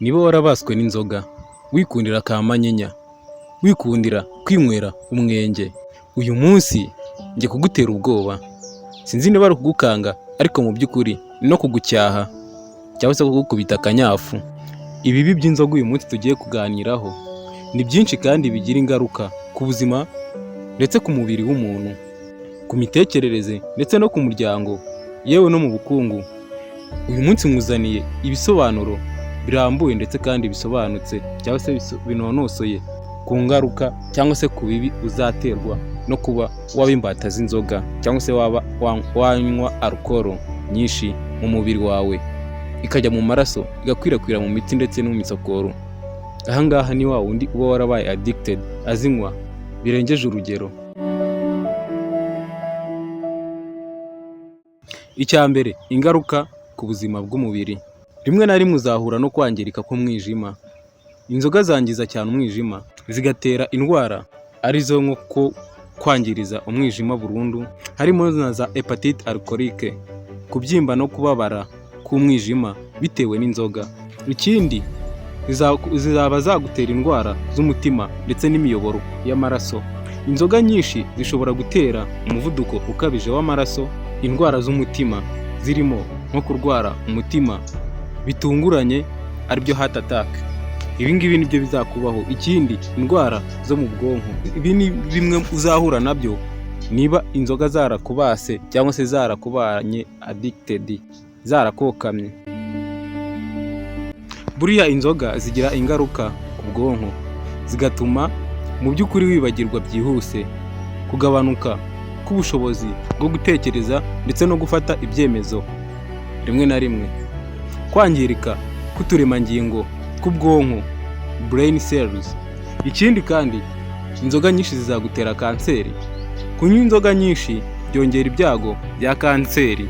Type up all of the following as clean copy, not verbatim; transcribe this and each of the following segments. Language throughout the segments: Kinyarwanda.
Niba warabaswe n'inzoga, wikundira ka manyinya, wikundira kwinywera umwenge, uyu munsi njye kugutera ubwoba. Sinzi niba ari ukugukanga, ariko mu by'ukuri no kugucyaha cyangwa se kugukubita akanyafu. Ibibi by'inzoga uyu munsi tugiye kuganiraho ni byinshi kandi bigira ingaruka ku buzima ndetse ku mubiri w'umuntu, ku mitekerereze ndetse no ku muryango, yewe no mu bukungu. Uyu munsi nkuzaniye ibisobanuro birambuye ndetse kandi bisobanutse cyangwa se binonosoye ku ngaruka cyangwa se ku bibi uzaterwa no kuba waba imbata z'inzoga cyangwa se waba wanywa alcohol nyinshi mu mubiri wawe, ikajya mu maraso igakwirakwira mu mitsi ndetse no mu misokoro. Ahangaha ni wa wundi uba warabaye addicted, azinywa birengeje urugero. Icya mbere, ingaruka ku buzima bw'umubiri. Rimwe na rimwe uzahura no kwangirika k'umwijima. Inzoga zangiza cyane umwijima, zigatera indwara arizo nko kwangiriza umwijima burundu, harimo na za hepatite alcoolique, kubyimba no kubabara k'umwijima bitewe n'inzoga. Ikindi, zizaba zagutera indwara z'umutima ndetse n'imiyoboro y'amaraso. Inzoga nyinshi zishobora gutera umuvuduko ukabije w'amaraso, indwara z'umutima zirimo nko kurwara umutima bitunguranye aribyo heart attack. Ibi ngibi nibyo bizakubaho. Ikindi, indwara zo mu bwonko. Ibi ni bimwe uzahura nabyo niba inzoga zarakubase cyangwa se zarakubanye addicted, zarakokamye. Buriya inzoga zigira ingaruka ku bwonko, zigatuma mu by'ukuri wibagirwa byihuse, kugabanuka k'ubushobozi bwo gutekereza ndetse no gufata ibyemezo rimwe na rimwe, kwangirika k'uturemangingo tw'ubwonko brain cells. Ikindi kandi, inzoga nyinshi zizagutera kanseri. Kunywa inzoga nyinshi byongera ibyago bya kanseri,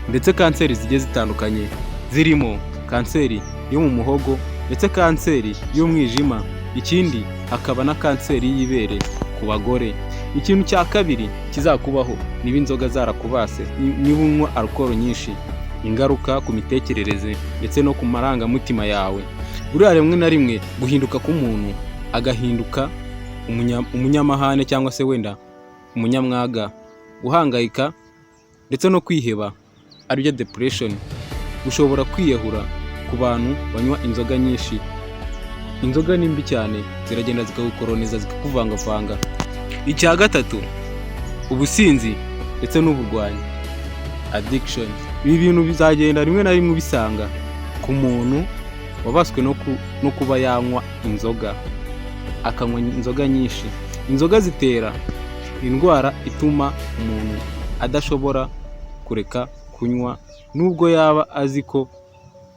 ndetse kanseri zigiye zitandukanye zirimo kanseri yo mu muhogo ndetse kanseri y'umwijima. Ikindi, hakaba na kanseri y'ibere ku bagore. Ikintu cya kabiri kizakubaho niba inzoga zarakubase, niba unywa alcohol nyinshi, ingaruka ku mitekerereze ndetse no ku marangamutima yawe. Buriya rimwe na rimwe guhinduka k'umuntu agahinduka umunyamahane cyangwa se wenda umunyamwaga, guhangayika ndetse no kwiheba aribyo depression. Ushobora kwiyahura ku bantu banywa inzoga nyinshi. Inzoga ni mbi cyane, ziragenda zikagukoroniza, zikakuvangavanga. Icya gatatu, ubusinzi ndetse n'uburwanyi, addiction. Ibi bintu bizagenda rimwe na rimwe ubisanga ku muntu wabaswe no kuba yanywa inzoga, akanywa inzoga nyinshi. Inzoga zitera indwara ituma umuntu adashobora kureka kunywa nubwo yaba azi ko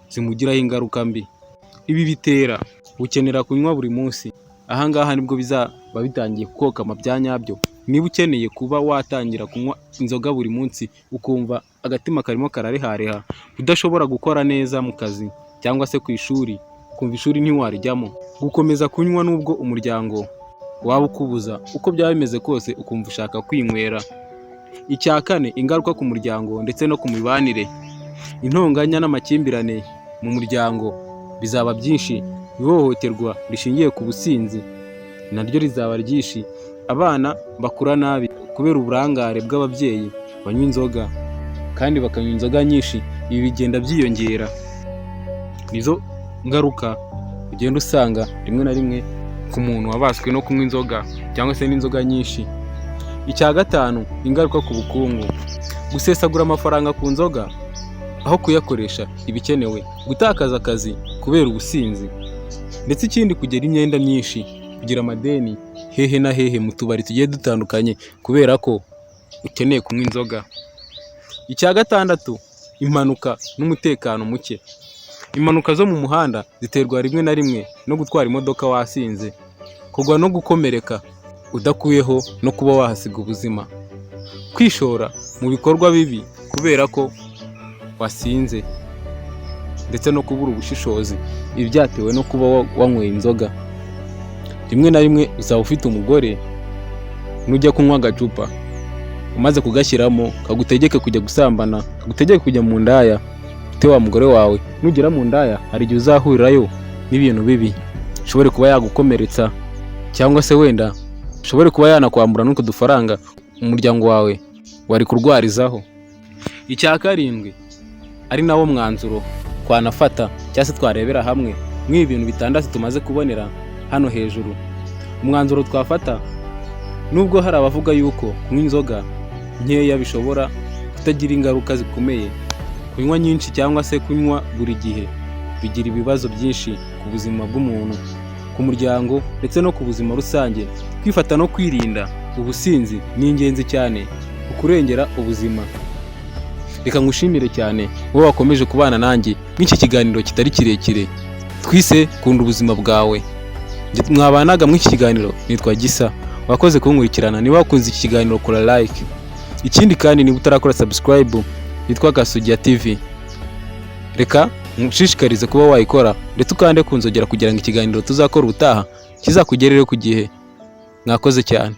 zimugiraho ingaruka mbi. Ibi bitera gukenera kunywa buri munsi. Ahangaha nibwo bizaba bitangiye kukokama bya nyabyo. Niba ukeneye kuba watangira kunywa inzoga buri munsi, ukumva agatima karimo kararehareha, udashobora gukora neza mu kazi cyangwa se ku ishuri, kumva ishuri ntiwarijyamo, gukomeza kunywa nubwo umuryango waba ukubuza, uko byaba bimeze kose ukumva ushaka kwinywera. Icya kane, ingaruka ku muryango ndetse no ku mibanire. Intonganya n'amakimbirane mu muryango bizaba byinshi. Ihohoterwa rishingiye ku businzi naryo rizaba ryinshi. Abana bakura nabi kubera uburangare bw'ababyeyi banywa inzoga kandi bakanywa inzoga nyinshi. Ibi bigenda byiyongera. Nizo ngaruka ugenda usanga rimwe na rimwe ku muntu wabaswe no kunywa inzoga cyangwa se n'inzoga nyinshi. Icya gatanu, ingaruka ku bukungu. Gusesagura amafaranga ku nzoga aho kuyakoresha ibikenewe, gutakaza akazi kubera ubusinzi, ndetse ikindi, kugera imyenda myinshi, kugira amadeni hehe na hehe mu tubari tugiye dutandukanye kubera ko ukeneye kunywa inzoga. Icya gatandatu, impanuka n'umutekano muke. Impanuka zo mu muhanda ziterwa rimwe na rimwe no gutwara imodoka wasinze, kugwa no gukomereka udakuyeho no kuba wahasiga ubuzima, kwishora mu bikorwa bibi kubera ko wasinze, ndetse no kubura ubushishozi. Ibi byatewe no kuba wanyweye inzoga. Rimwe na rimwe uzaba ufite umugore, nujya kunywa agacupa umaze kugashyiramo kagutegeke kujya gusambana, kagutegeke kujya mu ndaya, ufite wa mugore wawe. Nugera mu ndaya hari igihe uzahurirayo n'ibintu bibi ishobore kuba yagukomeretsa, cyangwa se wenda ishobore kuba yanakwambura n'utwo dufaranga umuryango wawe wari kurwarizaho. Icya karindwi ari nawo mwanzuro twanafata cyangwa se twarebera hamwe nk'ibi bintu bitandatu tumaze kubonera hano hejuru. Umwanzuro twafata, nubwo hari abavuga yuko kunywa inzoga nkeya bishobora kutagira ingaruka zikomeye, kunywa nyinshi cyangwa se kunywa buri gihe bigira ibibazo byinshi ku buzima bw'umuntu, ku muryango ndetse no ku buzima rusange. Kwifata no kwirinda ubusinzi ni ingenzi cyane mu kurengera ubuzima. Reka ngushimire cyane wowe wakomeje kubana nanjye n'iki kiganiro kitari kirekire twise kunda ubuzima bwawe. Mwabanaga muri iki kiganiro nitwa Gisa, wakoze kunkurikirana. Niba wakunze iki kiganiro kora like, ikindi kandi niba utarakora subscribe yitwa Gasugi TV, reka nkushishikarize kuba wayikora ndetse ukande kunzogera kugira ngo ikiganiro tuzakora ubutaha kizakugerere ku gihe. Mwakoze cyane.